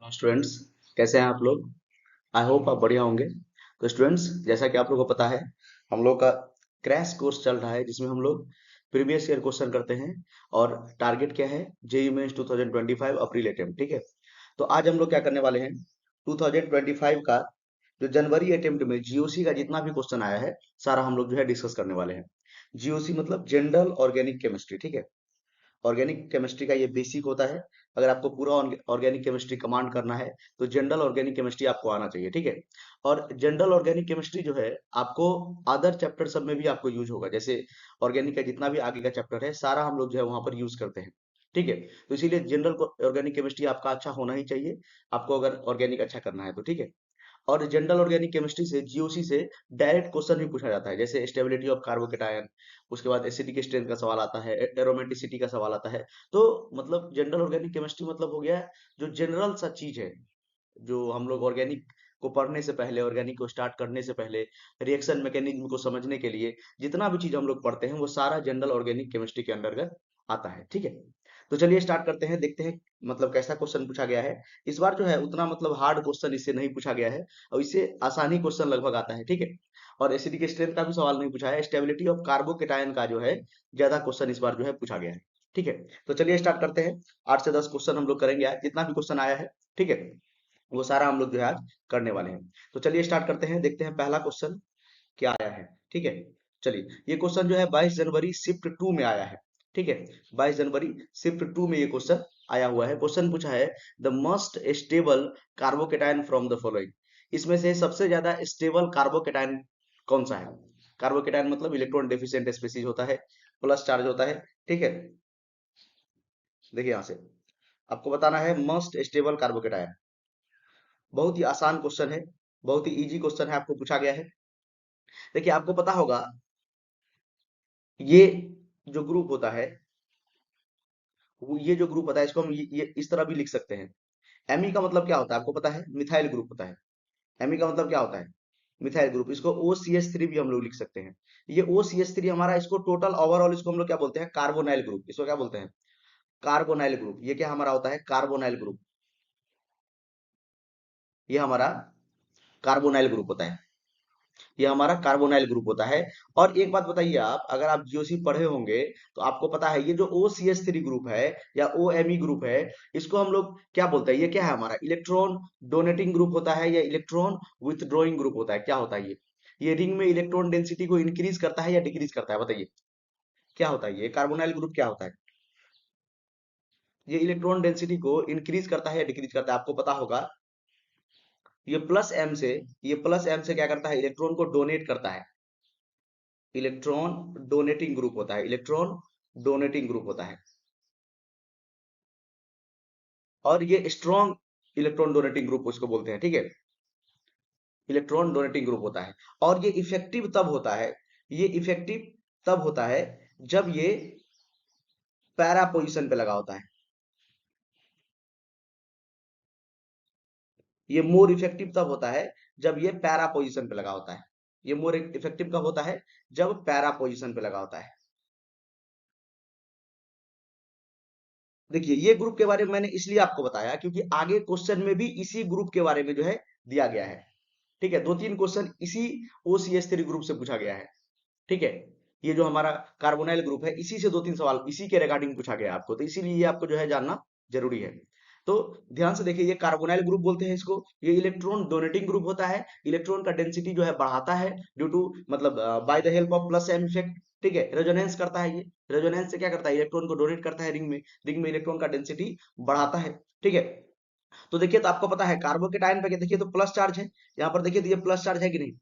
Students, कैसे हैं आप लोग। आई होप आप बढ़िया होंगे। तो स्टूडेंट्स, जैसा कि आप लोगों को पता है, हम लोग का क्रैश कोर्स चल रहा है जिसमें हम लोग प्रीवियस ईयर क्वेश्चन करते हैं। और टारगेट क्या है? JEE Mains 2025 April attempt. ठीक है, तो आज हम लोग क्या करने वाले हैं, 2025 का जो जनवरी अटेम्प्ट में जीओसी का जितना भी क्वेश्चन आया है, सारा हम लोग जो है डिस्कस करने वाले हैं। जीओसी मतलब जनरल ऑर्गेनिक केमिस्ट्री। ठीक है, ऑर्गेनिक केमिस्ट्री का ये बेसिक होता है। अगर आपको पूरा ऑर्गेनिक केमिस्ट्री कमांड करना है तो जनरल ऑर्गेनिक केमिस्ट्री आपको आना चाहिए। ठीक है, और जनरल ऑर्गेनिक केमिस्ट्री जो है आपको अदर चैप्टर सब में भी आपको यूज होगा। जैसे ऑर्गेनिक का जितना भी आगे का चैप्टर है, सारा हम लोग जो है वहां पर यूज करते हैं। ठीक है, तो इसीलिए जनरल ऑर्गेनिक केमिस्ट्री आपका अच्छा होना ही चाहिए, आपको अगर ऑर्गेनिक अच्छा करना है तो। ठीक है, और जनरल ऑर्गेनिक केमिस्ट्री से जीओसी से डायरेक्ट क्वेश्चन भी पूछा जाता है, जैसे स्टेबिलिटी ऑफ कार्बोकेटायन, उसके बाद एसिडिक स्ट्रेंथ का सवाल आता है, एरोमेटिसिटी का सवाल आता है। तो मतलब जनरल ऑर्गेनिक केमिस्ट्री मतलब हो गया है जो जनरल सा चीज है, जो हम लोग ऑर्गेनिक को पढ़ने से पहले, ऑर्गेनिक को स्टार्ट करने से पहले, रिएक्शन मैकेनिज्म को समझने के लिए जितना भी चीज हम लोग पढ़ते हैं वो सारा जनरल ऑर्गेनिक केमिस्ट्री के अंतर्गत आता है। ठीक है, तो चलिए स्टार्ट करते हैं, देखते हैं मतलब कैसा क्वेश्चन पूछा गया है। इस बार जो है उतना मतलब हार्ड क्वेश्चन इससे नहीं पूछा गया है, और इससे आसानी क्वेश्चन लगभग आता है। ठीक है, और एसिडिक स्ट्रेंथ का भी सवाल नहीं पूछा है, स्टेबिलिटी ऑफ कार्बोकेटायन का जो है ज्यादा क्वेश्चन इस बार जो है पूछा गया है। ठीक है, तो चलिए स्टार्ट करते हैं। 8 से 10 क्वेश्चन हम लोग करेंगे आज, जितना भी क्वेश्चन आया है। ठीक है, वो सारा हम लोग जो है आज करने वाले हैं। तो चलिए स्टार्ट करते हैं, देखते हैं पहला क्वेश्चन क्या आया है। ठीक है, चलिए ये क्वेश्चन जो है 22 जनवरी शिफ्ट 2 में आया है। ठीक है, 22 जनवरी शिफ्ट 2 में ये क्वेश्चन आया हुआ है। क्वेश्चन पूछा है the most stable carbocation from the following. इसमें से सबसे ज्यादा स्टेबल कार्बोकेटाइन कौन सा है? कार्बोकेटाइन मतलब इलेक्ट्रॉन डेफिशिएंट स्पीशीज होता है, प्लस चार्ज होता है। ठीक है, देखिए यहां से आपको बताना है मोस्ट स्टेबल कार्बोकेटाइन। बहुत ही आसान क्वेश्चन है, बहुत ही इजी क्वेश्चन है, आपको पूछा गया है। देखिए आपको पता होगा, ये जो ग्रुप होता है, ये जो ग्रुप होता है इसको हम ये इस तरह भी लिख सकते हैं। एमी का मतलब क्या होता है आपको पता है? मिथाइल ग्रुप होता है। एमी का मतलब क्या होता है? Methyl group. इसको OCH3 भी हम लोग लिख सकते हैं। ये OCH3 हमारा, इसको टोटल ओवरऑल इसको हम लोग क्या बोलते हैं? Carbonyl group. इसको क्या बोलते हैं? Carbonyl group. ये क्या हमारा होता है? Carbonyl group. ये हमारा कार्बोनाइल ग्रुप होता है। ये हमारा कार्बोनाइल ग्रुप होता है। और एक बात बताइए, आप अगर आप जीओसी पढ़े होंगे तो आपको पता है ये जो OCH3 ग्रुप है या OMe ग्रुप है, इसको हम लोग क्या बोलते हैं? ये क्या है हमारा? इलेक्ट्रॉन डोनेटिंग ग्रुप होता है या इलेक्ट्रॉन विथड्रॉइंग ग्रुप होता है? क्या होता है ये रिंग में इलेक्ट्रॉन डेंसिटी को इंक्रीज करता है या डिक्रीज करता है? बताइए क्या होता है? ये कार्बोनाइल ग्रुप क्या होता है? ये इलेक्ट्रॉन डेंसिटी को इंक्रीज करता है या डिक्रीज करता है? आपको पता होगा, ये प्लस एम से, ये प्लस एम से क्या करता है? इलेक्ट्रॉन को डोनेट करता है। इलेक्ट्रॉन डोनेटिंग ग्रुप होता है, इलेक्ट्रॉन डोनेटिंग ग्रुप होता है। और ये स्ट्रॉन्ग इलेक्ट्रॉन डोनेटिंग ग्रुप उसको बोलते हैं। ठीक है, इलेक्ट्रॉन डोनेटिंग ग्रुप होता है। और ये इफेक्टिव तब होता है, ये इफेक्टिव तब होता है जब ये पैरा पोजीशन पे लगा होता है। ये मोर इफेक्टिव तब होता है जब ये पैरा पोजीशन पे लगा होता है। ये मोर इफेक्टिव कब होता है? जब पैरा पोजीशन पे लगा होता है। देखिए ये ग्रुप के बारे में मैंने इसलिए आपको बताया क्योंकि आगे क्वेश्चन में भी इसी ग्रुप के बारे में जो है दिया गया है। ठीक है, 2-3 क्वेश्चन इसी OCH3 ग्रुप से पूछा गया है। ठीक है, ये जो हमारा कार्बोनाइल ग्रुप है, इसी से 2-3 सवाल इसी के रिगार्डिंग पूछा गया है आपको, तो इसीलिए ये आपको जो है जानना जरूरी है। तो ध्यान से देखिए, ये कार्बोनाइल ग्रुप बोलते हैं इसको। ये इलेक्ट्रॉन डोनेटिंग ग्रुप होता है, इलेक्ट्रॉन का डेंसिटी जो है बढ़ाता है ड्यू टू मतलब by the help of plus M effect. ठीक है, रेजोनेंस करता है। ये रेजोनेंस से क्या करता है? इलेक्ट्रॉन को डोनेट करता है रिंग में इलेक्ट्रॉन का डेंसिटी बढ़ाता है। ठीक है, तो देखिए, तो आपको पता है कार्बोकेटाइन पे देखिए तो प्लस चार्ज है। यहाँ पर देखिए तो ये प्लस चार्ज है कि नहीं?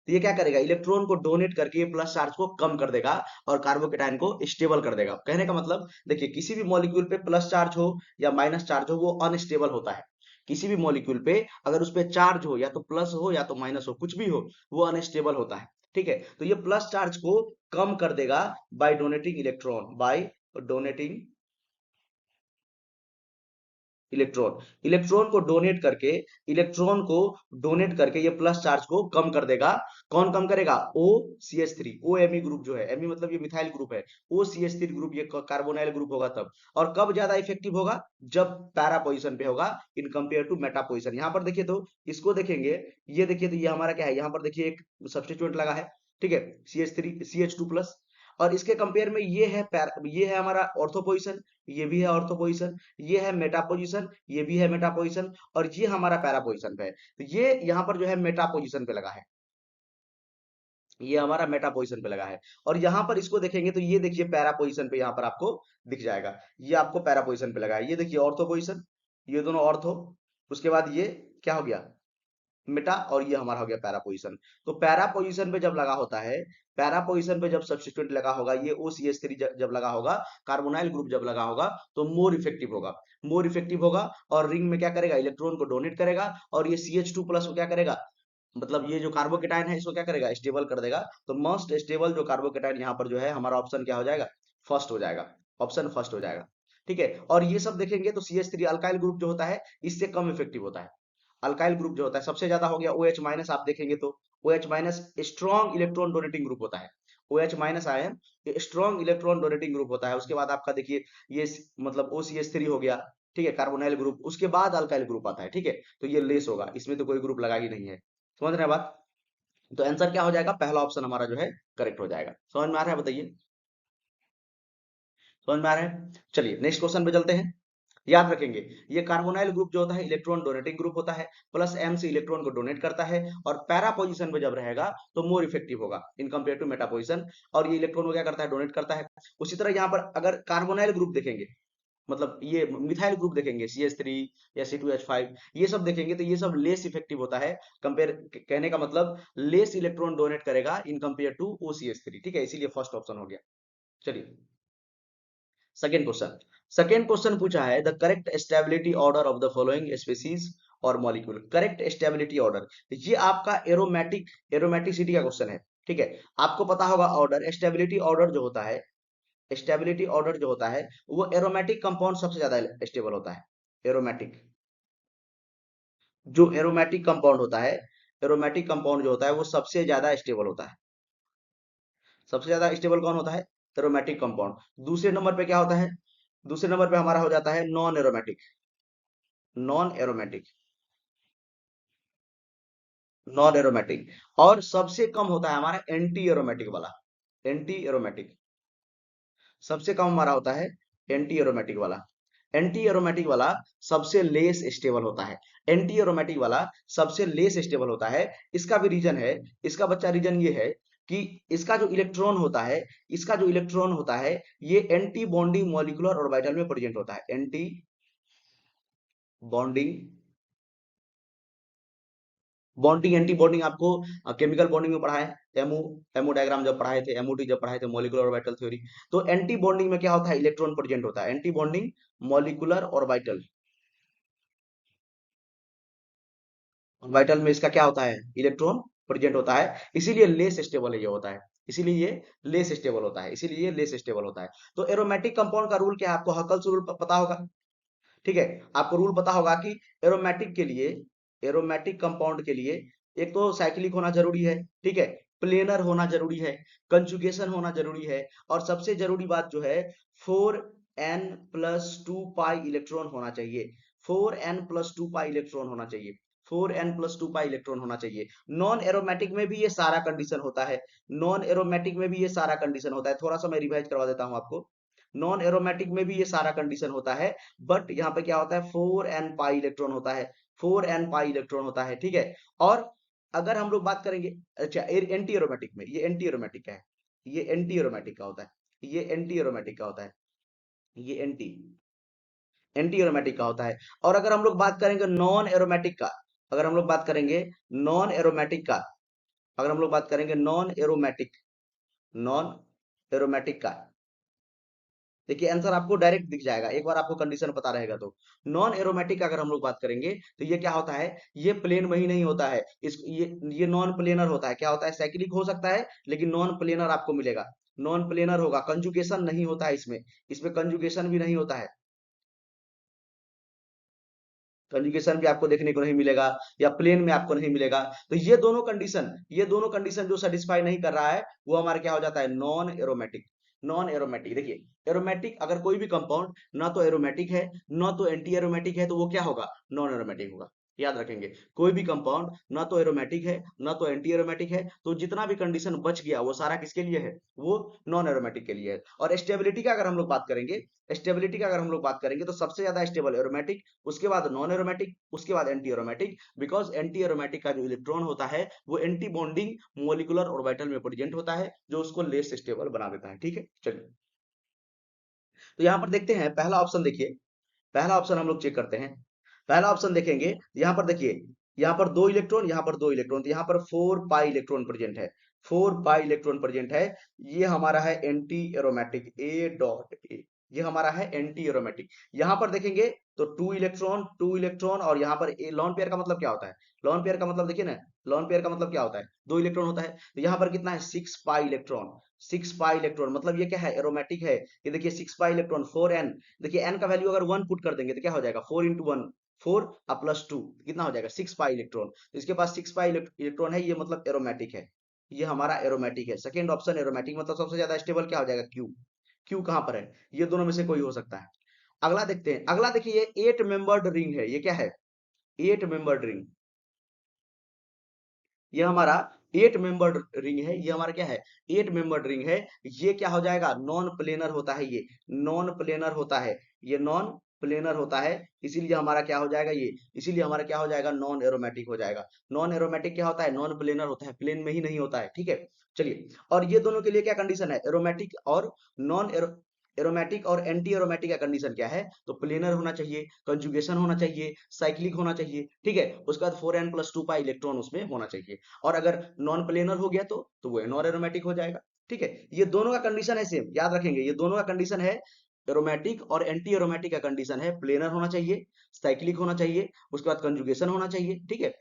तो ये क्या करेगा? इलेक्ट्रॉन को डोनेट करके ये प्लस चार्ज को कम कर देगा और कार्बोकेटाइन को स्टेबल कर देगा। कहने का मतलब देखिए, किसी भी मॉलिक्यूल पे प्लस चार्ज हो या माइनस चार्ज हो, वो अनस्टेबल होता है। किसी भी मॉलिक्यूल पे अगर उस पे चार्ज हो, या तो प्लस हो या तो माइनस हो, कुछ भी हो, वो अनस्टेबल होता है। ठीक है, तो ये प्लस चार्ज को कम कर देगा by donating electron, by donating electron electron को डोनेट करके इलेक्ट्रॉन को डोनेट करके ये प्लस चार्ज को कम कर देगा। कौन कम करेगा? O C H three, O M group जो है, एमी मतलब ये मिथाइल ग्रुप है, O C H three group ये कार्बोनाइल ग्रुप होगा तब। और कब ज्यादा इफेक्टिव होगा? जब पैरा पोजिशन पे होगा in compare to meta position. यहाँ पर देखिए तो इसको देखेंगे, ये देखिए तो ये हमारा क्या है, यहाँ पर देखिए एक सब्स्टिट्यूएंट लगा है, ठीक है, C H three C H two plus. और इसके कंपेयर में ये है हमारा ऑर्थो पोजिशन, ये भी है ऑर्थो पोजिशन, ये है मेटा पोजिशन, ये भी है मेटा पोजिशन, और ये हमारा पैरा पोजिशन पे है। तो ये यहाँ पर जो है मेटा पोजिशन पे लगा है, ये हमारा मेटा पोजिशन पे लगा है। और यहाँ पर इसको देखेंगे तो ये देखिए पैरा पोजिशन पे यहाँ पर आपको दिख जाएगा, ये आपको पैरा पोजिशन पे लगा है। ये देखिए ऑर्थो पोजिशन, ये दोनों ऑर्थो, उसके बाद ये क्या हो गया? मिटा, और ये हमारा हो गया पैरा पोजिशन। तो पैरा पोजिशन पे जब लगा होता है, पैरा पोजिशन पे जब सब्स्टिट्यूएंट लगा होगा, ये ओ सी एच थ्री जब लगा होगा, कार्बोनाइल ग्रुप जब लगा होगा, तो मोर इफेक्टिव होगा, मोर इफेक्टिव होगा। और रिंग में क्या करेगा? इलेक्ट्रॉन को डोनेट करेगा, और ये सी एच टू प्लस को क्या करेगा? मतलब ये जो कार्बोकेटाइन है इसको क्या करेगा? स्टेबल कर देगा। तो मोस्ट स्टेबल जो कार्बोकेटाइन यहाँ पर जो है हमारा ऑप्शन क्या हो जाएगा? फर्स्ट हो जाएगा, ऑप्शन फर्स्ट हो जाएगा, ठीक है। और ये सब देखेंगे तो C H three alkyl group जो होता है इससे कम इफेक्टिव होता है। अल्काइल ग्रुप जो होता है सबसे ज्यादा हो गया ओ एच माइनस, आप देखेंगे तो O H minus strong electron donating group होता है। ओ एच माइनस आयन ये स्ट्रॉन्ग इलेक्ट्रॉन डोनेटिंग ग्रुप होता है। उसके बाद आपका देखिए ये मतलब ओ सी एच थ्री हो गया, ठीक है, कार्बोनाइल ग्रुप, उसके बाद अल्काइल ग्रुप आता है, ठीक है। तो ये लेस होगा, इसमें तो कोई ग्रुप लगा ही नहीं है। समझ रहे हैं बात? तो आंसर क्या हो जाएगा? पहला ऑप्शन हमारा जो है करेक्ट हो जाएगा। समझ में आ रहा है? बताइए, समझ में आ रहा है? चलिए नेक्स्ट क्वेश्चन पे चलते हैं। याद रखेंगे, ये कार्बोनाइल ग्रुप जो होता है इलेक्ट्रॉन डोनेटिंग ग्रुप होता है, प्लस एम से इलेक्ट्रॉन को डोनेट करता है, और पैरा पोजीशन पे जब रहेगा तो मोर इफेक्टिव होगा in compare to meta position. और ये इलेक्ट्रॉन को क्या करता है? डोनेट करता है। उसी तरह यहाँ पर अगर कार्बोनाइल ग्रुप देखेंगे, मतलब ये मिथाइल ग्रुप देखेंगे, सी एच थ्री या सी टू एच फाइव, ये सब देखेंगे तो ये सब लेस इफेक्टिव होता है कंपेयर, कहने का मतलब लेस इलेक्ट्रॉन डोनेट करेगा in compare to O C H three, ठीक है, इसीलिए फर्स्ट ऑप्शन हो गया। चलिए सेकेंड क्वेश्चन। सेकेंड क्वेश्चन पूछा है the correct stability order of the following species और मॉलिक्यूल। करेक्ट स्टेबिलिटी ऑर्डर, ये आपका एरोमेटिसिटी का क्वेश्चन है, ठीक है। आपको पता होगा ऑर्डर, स्टेबिलिटी ऑर्डर जो होता है, स्टेबिलिटी ऑर्डर जो होता है वो एरोमेटिक कंपाउंड सबसे ज्यादा स्टेबल होता है। एरोमेटिक, जो एरोमेटिक कंपाउंड होता है, एरोमेटिक कंपाउंड जो होता है वो सबसे ज्यादा स्टेबल होता है। सबसे ज्यादा स्टेबल कौन होता है? Aromatic compound. दूसरे नंबर पे क्या होता है? दूसरे नंबर पे हमारा हो जाता है non aromatic, non aromatic, non aromatic. और सबसे कम होता है हमारा एंटी एरोमेटिक वाला, एंटी एरोमेटिक सबसे कम हमारा होता है, एंटी एरोमेटिक वाला। एंटी एरोमेटिक वाला सबसे लेस स्टेबल होता है, एंटी एरोमेटिक वाला सबसे लेस स्टेबल होता है। इसका भी रीजन है, इसका बच्चा रीजन ये है कि इसका जो इलेक्ट्रॉन होता है, इसका जो इलेक्ट्रॉन होता है ये एंटी बॉन्डिंग मॉलिक्यूलर ऑर्बिटल में प्रेजेंट होता है। Anti bonding, bonding anti bonding आपको केमिकल बॉन्डिंग में पढ़ा है, एमओ, एमओ डायग्राम जब पढ़ाए थे, एमओटी जब पढ़ाए थे, मॉलिक्यूलर ऑर्बिटल थ्योरी। तो एंटी बॉन्डिंग में क्या होता है? इलेक्ट्रॉन प्रेजेंट होता है। Anti bonding molecular orbital, orbital में इसका क्या होता है? इलेक्ट्रॉन प्रेजेंट होता है, इसीलिए लेस स्टेबल ये होता है, इसीलिए ये लेस स्टेबल होता है, इसीलिए ये लेस स्टेबल होता है। तो एरोमेटिक कंपाउंड का रूल क्या है? आपको हकल्स रूल पता होगा, ठीक है। आपको रूल पता होगा कि एरोमेटिक के लिए, एरोमेटिक कंपाउंड के लिए एक तो साइक्लिक होना जरूरी है, ठीक है, प्लेनर होना जरूरी है, कंजुगेशन होना जरूरी है, और सबसे जरूरी बात जो है 4n+2 पाई इलेक्ट्रॉन होना चाहिए। 4n+2 पाई इलेक्ट्रॉन होना चाहिए, 4n+2 पाई इलेक्ट्रॉन होना चाहिए। नॉन एरोमेटिक में भी ये सारा कंडीशन होता है, नॉन एरोमेटिक में भी ये सारा कंडीशन होता है। थोड़ा सा मैं रिवाइज करवा देता हूं आपको। नॉन एरोमेटिक में भी ये सारा कंडीशन होता है, बट यहाँ पे क्या होता है? 4n पाई इलेक्ट्रॉन होता है, 4n पाई इलेक्ट्रॉन होता है, ठीक है। और अगर हम लोग बात करेंगे, अच्छा एंटी एरोमेटिक में, ये एंटी एरोमेटिक का है, ये एंटी एरोमेटिक का होता है, ये एंटी एरोमेटिक का होता है, ये एंटी एंटी एरोमेटिक का होता है। और अगर हम लोग बात करेंगे नॉन एरोमेटिक का, अगर हम लोग बात करेंगे नॉन एरोमेटिक का, अगर हम लोग बात करेंगे नॉन एरोमेटिक, नॉन एरोमेटिक का, देखिए आंसर आपको डायरेक्ट दिख जाएगा एक बार आपको कंडीशन पता रहेगा तो। नॉन एरोमेटिक अगर हम लोग बात करेंगे तो ये क्या होता है? ये प्लेन में ही नहीं होता है, इस ये नॉन प्लेनर होता है। क्या होता है? साइक्लिक हो सकता है लेकिन नॉन प्लेनर आपको मिलेगा, नॉन प्लेनर होगा, कंजुगेशन नहीं होता है इसमें, इसमें कंजुगेशन भी नहीं होता है। कंजुगेशन भी आपको देखने को नहीं मिलेगा, या प्लेन में आपको नहीं मिलेगा। तो ये दोनों कंडीशन जो सेटिस्फाई नहीं कर रहा है वो हमारा क्या हो जाता है, नॉन एरोमेटिक। नॉन एरोमेटिक, देखिए एरोमेटिक अगर कोई भी कंपाउंड ना तो एरोमेटिक है ना तो एंटी एरोमेटिक है तो वो क्या होगा, नॉन एरोमेटिक होगा। याद रखेंगे, कोई भी कंपाउंड ना तो एरोमेटिक है ना तो एंटी एरोमेटिक है, तो जितना भी कंडीशन बच गया वो सारा किसके लिए है, वो नॉन एरोमेटिक के लिए है। और स्टेबिलिटी का अगर हम लोग बात करेंगे, तो सबसे ज्यादा स्टेबल एरोमेटिक, उसके बाद नॉन एरोमेटिक, उसके बाद anti aromatic. Because anti aromatic का जो इलेक्ट्रॉन होता है वो एंटी बॉन्डिंग मोलिकुलर ऑर्बिटल में प्रेजेंट होता है, जो उसको लेस स्टेबल बना देता है। ठीक है, चलिए तो यहाँ पर देखते हैं पहला ऑप्शन। देखिए पहला ऑप्शन हम लोग चेक करते हैं। पहला ऑप्शन देखेंगे, यहाँ पर देखिए, यहाँ पर दो इलेक्ट्रॉन, यहाँ पर दो इलेक्ट्रॉन, तो यहाँ पर 4 पाई इलेक्ट्रॉन प्रेजेंट है। 4 पाई इलेक्ट्रॉन प्रेजेंट है। ये हमारा है एंटी एरोमेटिक, A.A, ये हमारा है एंटी एरोमेटिक। यहाँ पर देखेंगे तो 2 इलेक्ट्रॉन और यहाँ पर लॉन पेयर का मतलब क्या होता है, लॉन पेयर का मतलब देखिए ना, लॉन पेयर का मतलब क्या होता है, 2 इलेक्ट्रॉन होता है। तो यहाँ पर कितना है, 6 पाई इलेक्ट्रॉन। 6 पाई इलेक्ट्रॉन मतलब ये क्या है, एरोमेटिक है। ये देखिए 6 पाई इलेक्ट्रॉन 4n, देखिए n का वैल्यू अगर 1 पुट कर देंगे तो क्या हो जाएगा, 4 × 1, 4 प्लस 2 कितना हो जाएगा, 6 पाई इलेक्ट्रॉन। तो इसके पास 6 पाई इलेक्ट्रॉन है, ये मतलब एरोमेटिक है, ये हमारा एरोमेटिक है। सेकेंड ऑप्शन एरोमेटिक, मतलब सबसे ज्यादा स्टेबल क्या हो जाएगा, क्यू। क्यू कहां पर है, ये दोनों में से कोई हो सकता है। अगला देखते हैं, अगला देखिए ये 8 मेंबर्ड रिंग है, ये क्या है, 8 मेंबर्ड रिंग। ये हमारा 8 मेंबर्ड रिंग है, ये हमारा क्या है, 8 मेंबर्ड रिंग है। ये क्या हो जाएगा, नॉन प्लेनर होता है, ये नॉन प्लेनर होता है, ये नॉन प्लेनर होता है। इसीलिए हमारा क्या हो जाएगा, ये इसीलिए हमारा क्या हो जाएगा, नॉन एरोमेटिक हो जाएगा। नॉन एरोमेटिक क्या होता है, नॉन प्लेनर होता है, प्लेन में ही नहीं होता है। ठीक है, चलिए और ये दोनों के लिए क्या कंडीशन है, एरोमेटिक और नॉन एरोमेटिक और एंटी एरोमेटिक का कंडीशन क्या है, तो प्लेनर होना चाहिए, कंजुगेशन होना चाहिए, साइक्लिक होना चाहिए। ठीक है, उसके बाद 4n+2 पाई इलेक्ट्रॉन उसमें होना चाहिए। और अगर नॉन प्लेनर हो गया तो वो नॉन एरोमेटिक हो जाएगा। ठीक है, ये दोनों का कंडीशन है सेम, याद रखेंगे ये दोनों का कंडीशन है। एरोमेटिक और एंटी एरोमेटिक का कंडीशन है, प्लेनर होना चाहिए, साइक्लिक होना चाहिए, उसके बाद कंजुगेशन होना चाहिए। ठीक है,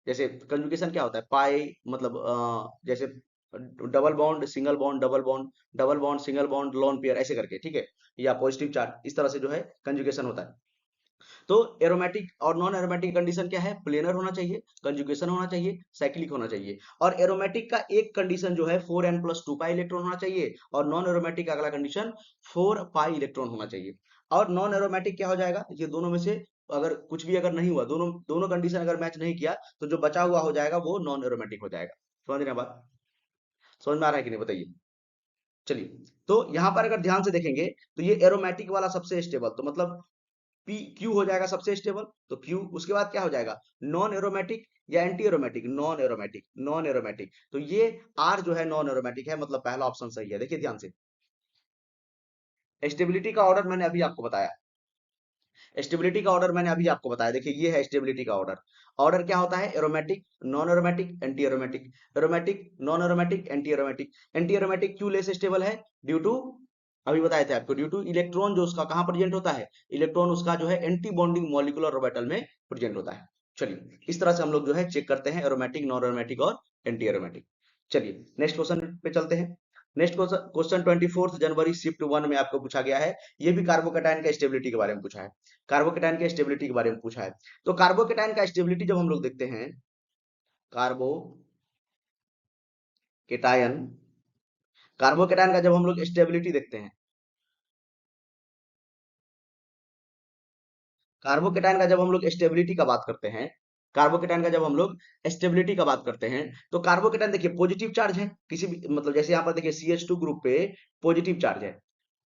जैसे कंजुगेशन क्या होता है, पाई मतलब जैसे double bond single bond, double bond, double bond single bond, lone pair ऐसे करके। ठीक है, या पॉजिटिव चार्ज, इस तरह से जो है कंजुगेशन होता है। तो एरोमेटिक और नॉन एरोमेटिक कंडीशन क्या है, प्लेनर होना चाहिए, कंजुगेशन होना चाहिए, साइक्लिक होना चाहिए। और एरोमेटिक का एक कंडीशन जो है 4n+2 पाई इलेक्ट्रॉन होना चाहिए, और नॉन एरोमेटिक का अगला कंडीशन 4 पाई इलेक्ट्रॉन होना चाहिए। और नॉन एरोमेटिक क्या हो जाएगा, ये दोनों में से अगर कुछ भी अगर नहीं हुआ, दोनों दोनों कंडीशन अगर मैच नहीं किया, तो जो बचा हुआ हो जाएगा वो नॉन एरोमेटिक हो जाएगा। समझ रहे हैं बात, समझ में आ रहा है कि नहीं बताइए। चलिए तो यहाँ पर अगर ध्यान से देखेंगे तो ये एरोमेटिक वाला सबसे स्टेबल, तो मतलब पी क्यू हो जाएगा सबसे स्टेबल, तो क्यू। उसके बाद क्या हो जाएगा, नॉन एरोमेटिक या anti aromatic, non aromatic, non aromatic. तो ये आर जो है नॉन एरोमेटिक है, मतलब पहला ऑप्शन सही है। देखिए ध्यान से, स्टेबिलिटी का ऑर्डर मैंने अभी आपको बताया, स्टेबिलिटी का ऑर्डर मैंने अभी आपको बताया। देखिए ये है स्टेबिलिटी का ऑर्डर। ऑर्डर क्या होता है, aromatic, non aromatic, anti aromatic, aromatic, non aromatic, anti aromatic. Anti aromatic क्यों लेस स्टेबल है, ड्यू टू, अभी बताए थे आपको, ड्यू टू इलेक्ट्रॉन जो उसका कहां प्रेजेंट होता है, इलेक्ट्रॉन उसका जो है एंटी बॉन्डिंग मॉलिक्यूलर ऑर्बिटल में प्रेजेंट होता है। चलिए इस तरह से हम लोग जो है चेक करते हैं एरोमेटिक, नॉन एरोमेटिक और एंटी एरोमेटिक। चलिए नेक्स्ट क्वेश्चन पे चलते हैं। नेक्स्ट क्वेश्चन 24 जनवरी शिफ्ट 1 में आपको पूछा गया है। ये भी कार्बोकेटाइन का स्टेबिलिटी के बारे में पूछा है, कार्बोकेटाइन के स्टेबिलिटी के बारे में पूछा है। तो कार्बोकेटाइन का स्टेबिलिटी जब हम लोग देखते हैं, कार्बोकेटायन, कार्बोकेटाइन का जब हम लोग स्टेबिलिटी देखते हैं, कार्बोकेटाइन का जब हम लोग स्टेबिलिटी का बात करते हैं, कार्बोकेटाइन का जब हम लोग स्टेबिलिटी का बात करते हैं, तो कार्बोकेटाइन देखिए पॉजिटिव चार्ज है, किसी भी मतलब जैसे यहाँ पर देखिए CH2 ग्रुप पे पॉजिटिव चार्ज है,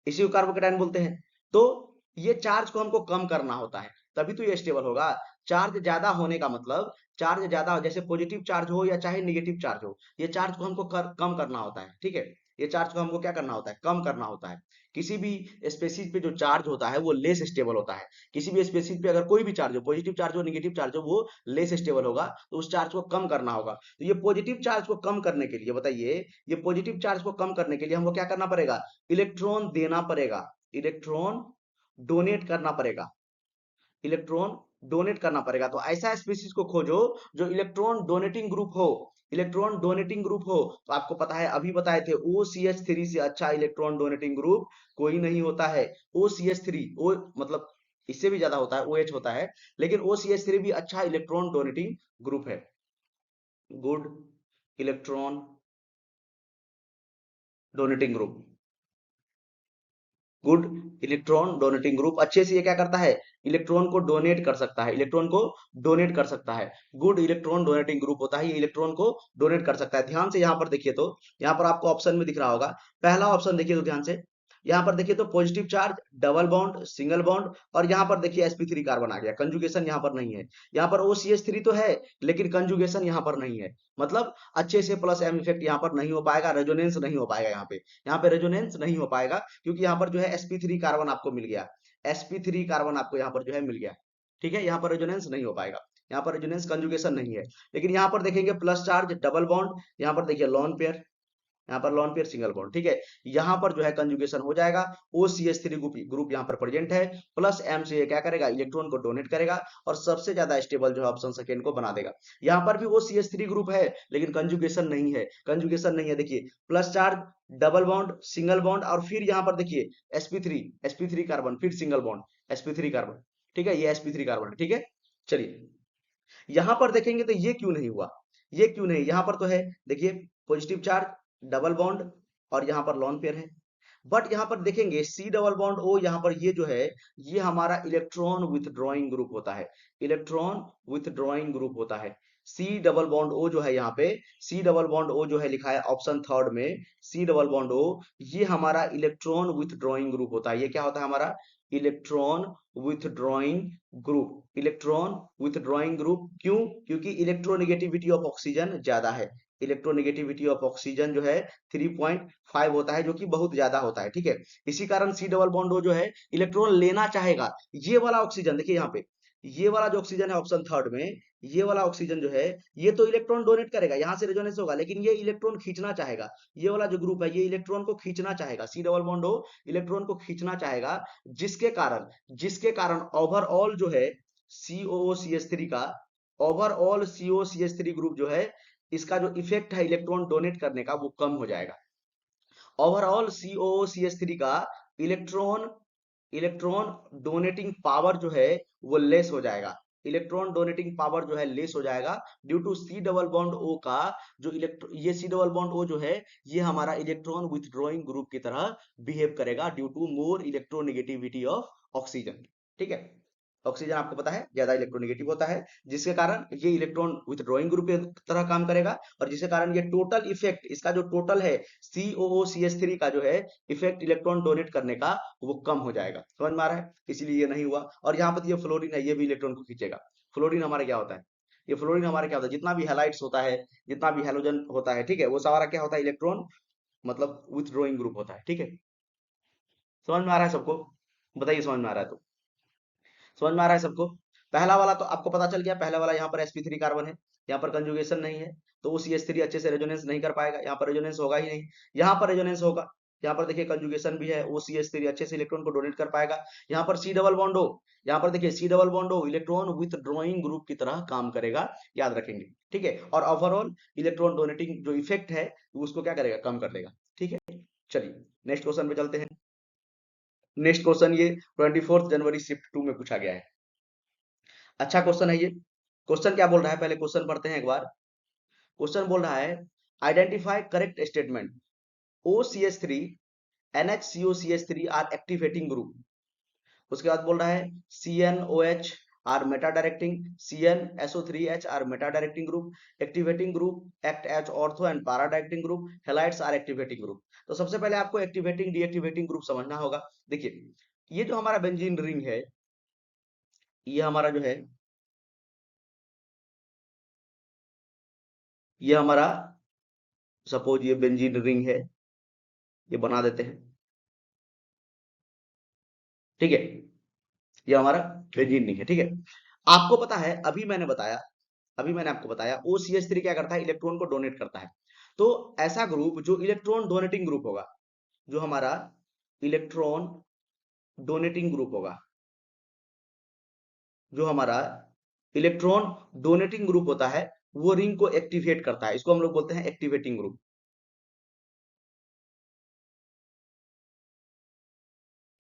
इसी को कार्बोकेटाइन बोलते हैं। तो ये चार्ज को हमको कम करना होता है, तभी तो ये स्टेबल होगा। चार्ज ज्यादा होने का मतलब, चार्ज ज्यादा जैसे पॉजिटिव चार्ज हो या चाहे निगेटिव चार्ज हो, ये चार्ज को हमको कम करना होता है। ठीक है, ये चार्ज को हमको क्या करना होता है, कम करना होता है। किसी भी स्पेसीज पे जो चार्ज होता है वो लेस स्टेबल होता है। किसी भी स्पेसीज पे अगर कोई भी चार्ज हो, पॉजिटिव चार्ज हो निगेटिव चार्ज हो, वो लेस स्टेबल होगा, तो उस चार्ज को कम करना होगा। तो ये पॉजिटिव चार्ज को कम करने के लिए बताइए, ये पॉजिटिव चार्ज को कम करने के लिए हमको क्या करना पड़ेगा, इलेक्ट्रॉन देना पड़ेगा, इलेक्ट्रॉन डोनेट करना पड़ेगा, इलेक्ट्रॉन डोनेट करना पड़ेगा। तो ऐसा स्पीशीज को खोजो जो इलेक्ट्रॉन डोनेटिंग ग्रुप हो, इलेक्ट्रॉन डोनेटिंग ग्रुप हो। तो आपको पता है, अभी बताए थे, OCH3 से अच्छा इलेक्ट्रॉन डोनेटिंग ग्रुप कोई नहीं होता है। OCH3 ओ मतलब इससे भी ज्यादा होता है, OH होता है, लेकिन OCH3 भी अच्छा इलेक्ट्रॉन डोनेटिंग ग्रुप है, good electron donating group, good electron donating group. अच्छे से ये क्या करता है, इलेक्ट्रॉन को डोनेट कर सकता है, इलेक्ट्रॉन को डोनेट कर सकता है, गुड इलेक्ट्रॉन डोनेटिंग ग्रुप होता है, ये इलेक्ट्रॉन को डोनेट कर सकता है। ध्यान से यहाँ पर देखिए, तो यहाँ पर आपको ऑप्शन में दिख रहा होगा, पहला ऑप्शन देखिए तो ध्यान से, यहाँ पर देखिए तो positive charge, double bond, single bond, और यहाँ पर देखिए sp3 कार्बन आ गया, कंजुगेशन यहाँ पर नहीं है। यहाँ पर OCH3 तो है, लेकिन कंजुगेशन यहाँ पर नहीं है, मतलब अच्छे से प्लस एम इफेक्ट यहाँ पर नहीं हो पाएगा, रेजोनेंस नहीं हो पाएगा, यहाँ पे रेजोनेंस नहीं हो पाएगा, क्योंकि यहाँ पर जो है sp3 कार्बन आपको मिल गया, sp3 कार्बन आपको यहाँ पर जो है मिल गया। ठीक है, यहाँ पर रेजोनेंस नहीं हो पाएगा, यहाँ पर रेजोनेंस कंजुगेशन नहीं है। लेकिन यहाँ पर देखेंगे प्लस चार्ज, डबल बॉन्ड, यहाँ पर देखिए लॉन पेयर, यहाँ पर लॉन पेयर, सिंगल बॉन्ड। ठीक है, यहाँ पर जो है कंजुगेशन हो जाएगा, OCH3 ग्रुप यहाँ पर प्रेजेंट है, प्लस एम से ये क्या करेगा, इलेक्ट्रॉन को डोनेट करेगा, और सबसे ज्यादा स्टेबल जो है ऑप्शन सेकेंड को बना देगा। यहाँ पर भी OCH3 ग्रुप है, लेकिन कंजुगेशन नहीं है, कंजुगेशन नहीं है। देखिए plus charge, double bond, single bond, और फिर यहाँ पर देखिए sp3 कार्बन, फिर सिंगल बॉन्ड, sp3 कार्बन। ठीक है, ये sp3 कार्बन है। ठीक है, चलिए यहां पर देखेंगे तो ये क्यों नहीं हुआ, ये क्यों नहीं, यहां पर तो है, देखिए पॉजिटिव चार्ज, डबल बॉन्ड, और यहाँ पर लॉन पेयर है। बट यहाँ पर देखेंगे C डबल बॉन्ड O, यहाँ पर ये जो है, ये हमारा इलेक्ट्रॉन विथड्रॉइंग ग्रुप होता है, इलेक्ट्रॉन विथड्रॉइंग ग्रुप होता है। C डबल बॉन्ड O जो है यहाँ पे, C डबल बॉन्ड O जो है लिखा है ऑप्शन थर्ड में, C डबल बॉन्ड O, ये हमारा इलेक्ट्रॉन विथड्रॉइंग ग्रुप होता है। ये क्या होता है हमारा, electron withdrawing group, electron withdrawing group. क्यों, क्योंकि इलेक्ट्रोनेगेटिविटी ऑफ ऑक्सीजन ज्यादा है, इलेक्ट्रोनेगेटिविटी ऑफ ऑक्सीजन जो है 3.5 होता है, जो कि बहुत ज्यादा होता है। ठीक है, इसी कारण C डबल बॉन्ड O जो है इलेक्ट्रॉन लेना चाहेगा, ये वाला ऑक्सीजन देखिए यहाँ पे, ये वाला जो ऑक्सीजन है ऑप्शन थर्ड में, ये वाला ऑक्सीजन जो है, ये तो इलेक्ट्रॉन डोनेट करेगा, यहाँ से रेजोनेंस होगा, लेकिन ये इलेक्ट्रॉन खींचना चाहेगा, ये वाला जो ग्रुप है ये इलेक्ट्रॉन को खींचना चाहेगा, C double bond O electron को खींचना चाहेगा, जिसके कारण ओवरऑल जो है COOCH3 का, ओवरऑल COCH3 ग्रुप जो है, इसका जो इफेक्ट है इलेक्ट्रॉन डोनेट करने का, वो कम हो जाएगा। ओवरऑल COOCH3 का इलेक्ट्रॉन इलेक्ट्रॉन डोनेटिंग पावर जो है वो लेस हो जाएगा, इलेक्ट्रॉन डोनेटिंग पावर जो है लेस हो जाएगा, due to C double bond O का जो ये C डबल बॉन्ड O जो है, ये हमारा इलेक्ट्रॉन विथड्रॉइंग ग्रुप की तरह बिहेव करेगा, due to more electronegativity of oxygen. ठीक है, ऑक्सीजन आपको पता है ज्यादा इलेक्ट्रोनेगेटिव होता है, जिसके कारण ये इलेक्ट्रॉन विथड्रॉइंग ग्रुप की तरह काम करेगा, और जिसके कारण ये टोटल इफेक्ट, इसका जो टोटल है COOCH3 का जो है इफेक्ट इलेक्ट्रॉन डोनेट करने का, वो कम हो जाएगा। समझ में आ रहा है, इसलिए ये नहीं हुआ। और यहाँ पर ये फ्लोरीन है, ये भी इलेक्ट्रॉन को खींचेगा। फ्लोरीन हमारा क्या होता है, ये फ्लोरीन हमारा क्या होता है, जितना भी हैलाइड्स होता है, जितना भी हैलोजन होता है, ठीक है, वो सारा क्या होता है, इलेक्ट्रॉन मतलब विथड्रॉइंग ग्रुप होता है। ठीक है, समझ में आ रहा है सबको, बताइए समझ में आ रहा है तो, समझ में आ रहा है सबको। पहला वाला तो आपको पता चल गया, पहला वाला यहाँ पर sp3 कार्बन है, यहाँ पर कंजुगेशन नहीं है, तो वो CH3 अच्छे से रेजोनेंस नहीं कर पाएगा, यहाँ पर रेजोनेंस होगा ही नहीं, यहाँ पर रेजोनेंस होगा, यहाँ पर देखिए कंजुगेशन भी है, वो CH3 अच्छे से इलेक्ट्रॉन को डोनेट कर पाएगा। यहाँ पर C डबल बॉन्ड O, यहाँ पर देखिए C double bond O electron with drawing group की तरह काम करेगा, याद रखेंगे। ठीक है, और ओवरऑल इलेक्ट्रॉन डोनेटिंग जो इफेक्ट है उसको क्या करेगा, कम कर देगा। ठीक है, चलिए नेक्स्ट क्वेश्चन पे चलते हैं। नेक्स्ट क्वेश्चन ये 24 जनवरी शिफ्ट 2 में पूछा गया है। अच्छा क्वेश्चन है ये। क्वेश्चन क्या बोल रहा है, पहले क्वेश्चन पढ़ते हैं एक बार। क्वेश्चन बोल रहा है, identify correct statement, OCH3 NHCOCH3 are activating group. उसके बाद बोल रहा है CnOH are meta directing, CnSO3H are meta directing group, activating group act as ortho and para directing group, halides are activating group. तो सबसे पहले आपको एक्टिवेटिंग डीएक्टिवेटिंग ग्रुप समझना होगा। देखिए ये जो हमारा बेंजीन रिंग है, ये हमारा जो है, ये हमारा सपोज ये बेंजीन रिंग है, ये बना देते हैं। ठीक है, ये हमारा बेंजीन रिंग है। ठीक है, आपको पता है, अभी मैंने आपको बताया OCH3 क्या करता है, इलेक्ट्रॉन को डोनेट करता है। तो ऐसा ग्रुप जो इलेक्ट्रॉन डोनेटिंग ग्रुप होगा, जो हमारा इलेक्ट्रॉन डोनेटिंग ग्रुप होगा, जो हमारा इलेक्ट्रॉन डोनेटिंग ग्रुप होता है, वो रिंग को एक्टिवेट करता है, इसको हम लोग बोलते हैं एक्टिवेटिंग ग्रुप,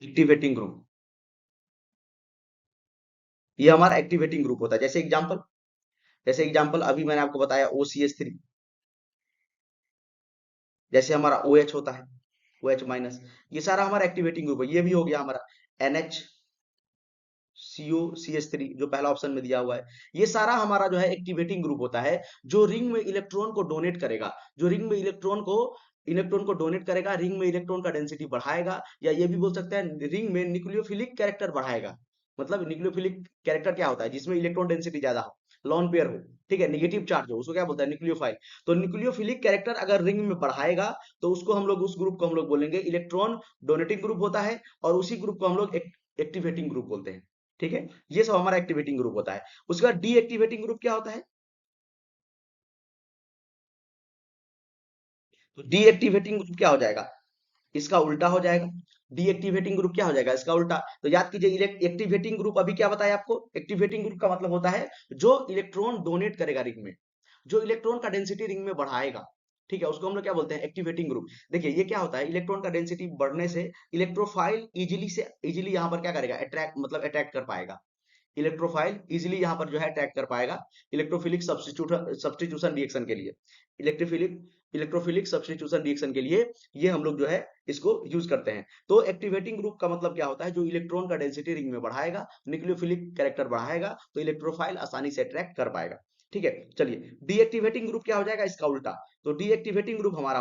एक्टिवेटिंग ग्रुप। ये हमारा एक्टिवेटिंग ग्रुप होता है। जैसे एग्जांपल अभी मैंने आपको बताया OCH3, जैसे हमारा OH होता है, OH माइनस, ये सारा हमारा एक्टिवेटिंग ग्रुप है। ये भी हो गया हमारा NH COCH3 जो पहला ऑप्शन में दिया हुआ है। ये सारा हमारा जो है एक्टिवेटिंग ग्रुप होता है, जो रिंग में इलेक्ट्रॉन को डोनेट करेगा, जो रिंग में इलेक्ट्रॉन को डोनेट करेगा, रिंग में इलेक्ट्रॉन का डेंसिटी बढ़ाएगा, या ये भी बोल सकते हैं रिंग में न्यूक्लियोफिलिक कैरेक्टर बढ़ाएगा। मतलब न्यूक्लियोफिलिक कैरेक्टर क्या होता है? जिसमें इलेक्ट्रॉन डेंसिटी ज्यादा हो, लॉन पेयर हो, ठीक है, निगेटिव चार्ज हो, उसको क्या बोलता है? न्यूक्लियोफाइल। तो न्यूक्लियोफिलिक कैरेक्टर अगर रिंग में बढ़ाएगा, तो उसको हम लोग, उस ग्रुप को हम लोग बोलेंगे इलेक्ट्रॉन डोनेटिंग ग्रुप होता है, और उसी ग्रुप को हम लोग एक्टिवेटिंग ग्रुप बोलते हैं। ठीक है, ये सब हमारा एक्टिवेटिंग ग्रुप होता है। उसके बाद डीएक्टिवेटिंग ग्रुप क्या होता है? तो डीएक्टिवेटिंग ग्रुप क्या हो जाएगा? इसका उल्टा हो जाएगा। डीएक्टिवेटिंग ग्रुप क्या हो जाएगा? इसका उल्टा। तो याद कीजिए, एक्टिवेटिंग ग्रुप अभी क्या बताया आपको? एक्टिवेटिंग ग्रुप का मतलब होता है जो इलेक्ट्रॉन डोनेट करेगा रिंग में, जो इलेक्ट्रॉन का डेंसिटी रिंग में बढ़ाएगा। ठीक है, उसको हम लोग क्या बोलते हैं? Activating group. देखिए ये क्या होता है, इलेक्ट्रॉन का डेंसिटी बढ़ने से इलेक्ट्रोफाइल इजीली यहाँ पर क्या करेगा? अट्रैक्ट कर पाएगा। इलेक्ट्रोफाइल इजीली यहाँ पर जो है अटैक कर पाएगा इलेक्ट्रोफिलिक सब्स्टिट्यूशन रिएक्शन के लिए। इलेक्ट्रोफिलिक इलेक्ट्रोफिलिक सब्स्टिट्यूशन रिएक्शन के लिए ये हम लोग जो है इसको यूज करते हैं। तो एक्टिवेटिंग ग्रुप का मतलब क्या होता है? जो इलेक्ट्रॉन का डेंसिटी रिंग में बढ़ाएगा, न्यूक्लियोफिलिक कैरेक्टर बढ़ाएगा, तो इलेक्ट्रोफाइल आसानी से अट्रैक्ट कर पाएगा। ठीक है, चलिए डीएक्टिवेटिंग ग्रुप क्या हो जाएगा? इसका उल्टा। तो डीएक्टिवेटिंग ग्रुप हमारा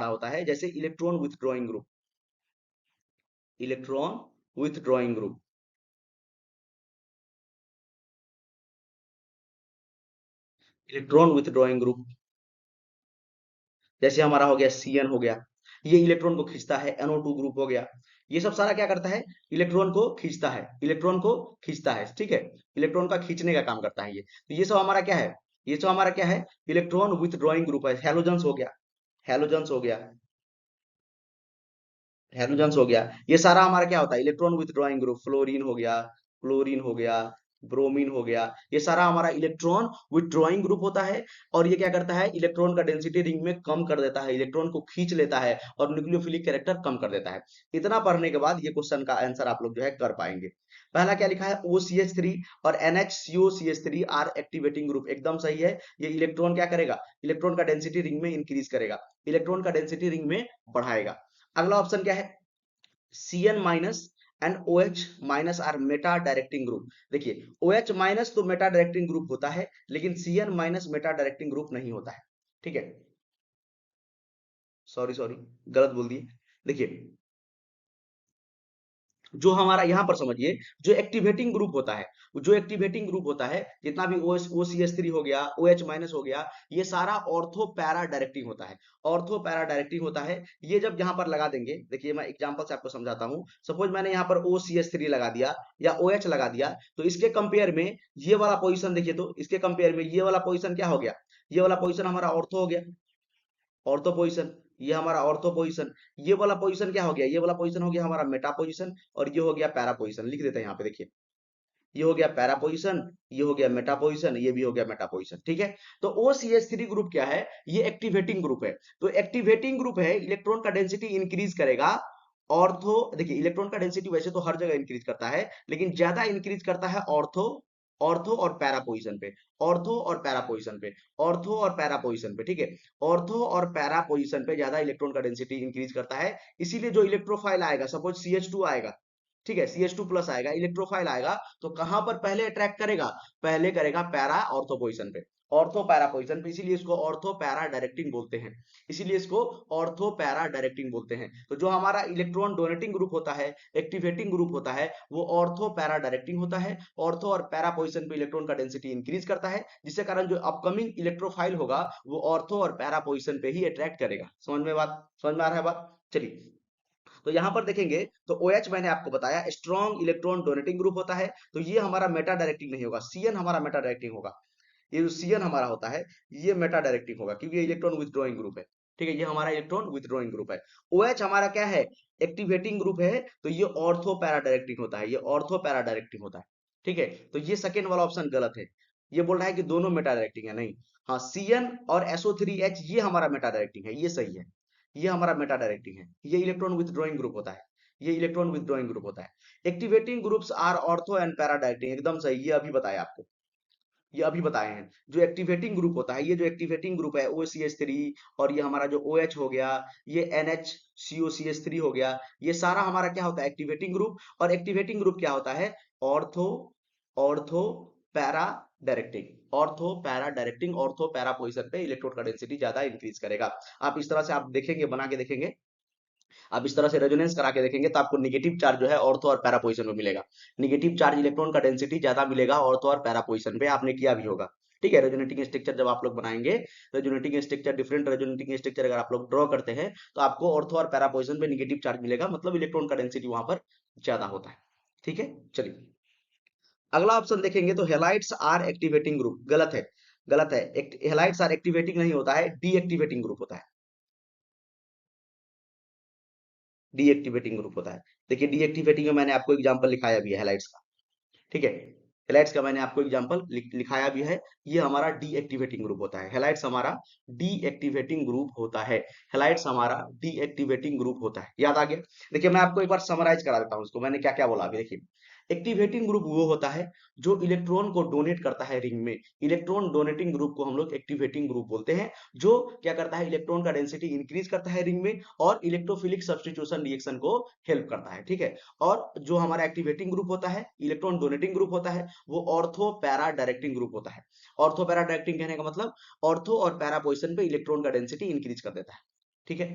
होता है जैसे इलेक्ट्रॉन विथड्रॉइंग ग्रुप, जैसे हमारा हो गया CN हो गया, ये इलेक्ट्रॉन को खींचता है। NO2 ग्रुप हो गया, ये सब सारा क्या करता है? इलेक्ट्रॉन को खींचता है, ठीक है, इलेक्ट्रॉन का खींचने का काम करता है ये। तो ये सब हमारा क्या है? इलेक्ट्रॉन विथड्रॉइंग ग्रुप है। हैलोजेंस हो गया, ये सारा हमारा क्या होता है? Electron withdrawing group. फ्लोरीन हो गया, ब्रोमीन हो गया, ये सारा हमारा इलेक्ट्रॉन विथड्रॉइंग ग्रुप होता है। और ये क्या करता है? इलेक्ट्रॉन का डेंसिटी रिंग में कम कर देता है, इलेक्ट्रॉन को खींच लेता है, और न्यूक्लियोफिलिक कैरेक्टर कम कर देता है। इतना पढ़ने के बाद ये क्वेश्चन का आंसर आप लोग जो है कर पाएंगे। पहला क्या लिखा है? OCH3 और NHCOCH3 आर एक्टिवेटिंग ग्रुप, एकदम सही है। ये इलेक्ट्रॉन क्या करेगा? इलेक्ट्रॉन का डेंसिटी रिंग में इंक्रीज करेगा, इलेक्ट्रॉन का डेंसिटी रिंग में बढ़ाएगा। अगला ऑप्शन क्या है? Cn minus and OH minus are meta directing group. देखिए OH माइनस तो मेटा डायरेक्टिंग ग्रुप होता है, लेकिन Cn minus meta directing group नहीं होता है। ठीक है, सॉरी सॉरी, गलत बोल दिए। देखिए, जो हमारा यहाँ पर समझिए, जो एक्टिवेटिंग ग्रुप होता है, जितना भी OCH3 हो गया, OH माइनस हो गया, ये सारा ऑर्थो पैरा डायरेक्टिंग होता है। ऑर्थो पैरा डायरेक्टिंग होता है। ये जब यहाँ पर लगा देंगे, देखिए मैं एग्जांपल से आपको समझाता हूँ। सपोज मैंने यहाँ पर OCH3 लगा दिया या OH लगा दिया, तो इसके कंपेयर में ये वाला पोजिशन देखिए, तो इसके कंपेयर में ये वाला पोजिशन क्या हो गया? ये वाला पोजिशन हमारा ऑर्थो हो गया, ऑर्थो पोजीशन। ये हमारा ऑर्थो पोजीशन। ये वाला पोजीशन क्या हो गया? ये वाला पोजीशन हो गया हमारा मेटा पोजीशन, और ये हो गया पैरा पोजीशन। लिख देते हैं यहाँ पे, देखिए ये हो गया पैरा पोजीशन, ये हो गया मेटा पोजीशन, ये भी हो गया मेटा पोजीशन। ठीक है, तो OCH3 ग्रुप क्या है? ये एक्टिवेटिंग ग्रुप है। तो एक्टिवेटिंग ग्रुप है, इलेक्ट्रॉन का डेंसिटी इंक्रीज करेगा। ऑर्थो, देखिए इलेक्ट्रॉन का डेंसिटी वैसे तो हर जगह इंक्रीज करता है, लेकिन ज्यादा इंक्रीज करता है ऑर्थो ऑर्थो और पैरा पोजीशन पे। ऑर्थो और पैरा पोजीशन पे ऑर्थो और पैरा पोजीशन पे ठीक है, ऑर्थो और पैरा पोजीशन पे ज्यादा इलेक्ट्रॉन का डेंसिटी इंक्रीज करता है। इसीलिए जो इलेक्ट्रोफाइल आएगा, सपोज CH2 आएगा, ठीक है, CH2 प्लस आएगा, इलेक्ट्रोफाइल आएगा, तो कहां पर पहले अट्रैक्ट करेगा? पहले करेगा पैरा ऑर्थो पोजीशन पे, ऑर्थो पैरा पोजीशन पे। इसीलिए इसको ऑर्थो पैरा डायरेक्टिंग बोलते हैं, इसीलिए इसको ऑर्थो पैरा डायरेक्टिंग बोलते हैं। तो जो हमारा इलेक्ट्रॉन डोनेटिंग ग्रुप होता है, एक्टिवेटिंग ग्रुप होता है, वो ऑर्थो पैरा डायरेक्टिंग होता है। ऑर्थो और पैरा पोजीशन पे इलेक्ट्रॉन का डेंसिटी इंक्रीज करता है, जिसके कारण जो अपकमिंग इलेक्ट्रोफाइल होगा, वो ऑर्थो और पैरा पोजीशन पे ही अट्रैक्ट करेगा। समझ में आ रहा है बात? चलिए, तो यहां पर देखेंगे तो OH मैंने आपको बताया स्ट्रॉन्ग इलेक्ट्रॉन डोनेटिंग ग्रुप होता है, तो ये हमारा मेटा डायरेक्टिंग नहीं होगा। CN हमारा मेटा डायरेक्टिंग होगा। ये जो CN हमारा होता है, ये मेटा डायरेक्टिंग होगा, क्योंकि ये इलेक्ट्रॉन विथड्रॉइंग ग्रुप है। ठीक है, ये हमारा इलेक्ट्रॉन विथड्रॉइंग ग्रुप है। OH हमारा क्या है? एक्टिवेटिंग ग्रुप है, तो ये ऑर्थो पैरा डायरेक्टिंग होता है, ये ऑर्थो पैरा डायरेक्टिंग होता है। ठीक है, तो ये सेकेंड वाला ऑप्शन गलत है। ये बोल रहा है कि दोनों मेटा डायरेक्टिंग है, नहीं। हाँ, CN और SO3H ये हमारा मेटा डायरेक्टिंग है, ये सही है, ये हमारा मेटा डायरेक्टिंग है। ये इलेक्ट्रॉन विथड्रॉइंग ग्रुप होता है, ये इलेक्ट्रॉन विथड्रॉइंग ग्रुप होता है। Activating groups are ortho and para directing, एकदम सही, ये अभी बताया आपको, ये अभी बताए हैं। जो एक्टिवेटिंग ग्रुप होता है, ये जो एक्टिवेटिंग ग्रुप है OCH3, और ये हमारा जो OH हो गया, ये NHCOCH3 हो गया, ये सारा हमारा क्या होता है, एक्टिवेटिंग ग्रुप। और एक्टिवेटिंग ग्रुप क्या होता है, ortho ortho para directing, ortho para directing, ortho para position पे इलेक्ट्रोड का डेंसिटी ज्यादा इंक्रीज करेगा। आप इस तरह से आप देखेंगे, बना के देखेंगे, आप इस तरह से रेजोनेंस करा के देखेंगे तो आपको निगेटिव चार्ज जो है ऑर्थो और पैरा पोजीशन में मिलेगा। निगेटिव चार्ज इलेक्ट्रॉन का डेंसिटी ज्यादा मिलेगा ऑर्थो और पैरा पोजीशन पे, आपने किया भी होगा। ठीक है, रेजोनेटिंग स्ट्रक्चर जब आप लोग बनाएंगे, resonating structure, different resonating structure अगर आप लोग ड्रॉ करते हैं, तो आपको ऑर्थो और पैरा पोजीशन पे निगेटिव चार्ज मिलेगा, मतलब इलेक्ट्रॉन का डेंसिटी वहां पर ज्यादा होता है। ठीक है, चलिए अगला ऑप्शन देखेंगे तो हेलाइट्स आर एक्टिवेटिंग ग्रुप, गलत है, गलत है। हेलाइट्स आर एक्टिवेटिंग नहीं होता है, डीएक्टिवेटिंग ग्रुप होता है, डीएक्टिवेटिंग ग्रुप होता है। देखिए डीएक्टिवेटिंग में मैंने आपको एग्जांपल लिखाया भी है हेलाइट्स का। ठीक है, हेलाइट्स का मैंने आपको एग्जांपल लिखाया भी है। ये हमारा डीएक्टिवेटिंग ग्रुप होता है, हेलाइट्स हमारा डीएक्टिवेटिंग ग्रुप होता है, हेलाइट्स हमारा डीएक्टिवेटिंग ग्रुप होता है। याद आ गया? देखिए मैं आपको एक बार समराइज करा देता हूँ इसको, मैंने क्या क्या बोला अभी। देखिए एक्टिवेटिंग ग्रुप वो होता है जो इलेक्ट्रॉन को डोनेट करता है रिंग में, इलेक्ट्रॉन डोनेटिंग ग्रुप को हम लोग एक्टिवेटिंग ग्रुप बोलते हैं। जो क्या करता है, इलेक्ट्रॉन का डेंसिटी इंक्रीज करता है रिंग में, और इलेक्ट्रोफिलिक सब्स्टिट्यूशन रिएक्शन को हेल्प करता है। ठीक है, और जो हमारा एक्टिवेटिंग ग्रुप होता है, इलेक्ट्रॉन डोनेटिंग ग्रुप होता है, वो ऑर्थो पैरा डायरेक्टिंग ग्रुप होता है। ऑर्थो पैरा डायरेक्टिंग कहने का मतलब ऑर्थो और पैरा पोजिशन पे इलेक्ट्रॉन का डेंसिटी इंक्रीज कर देता है। ठीक है,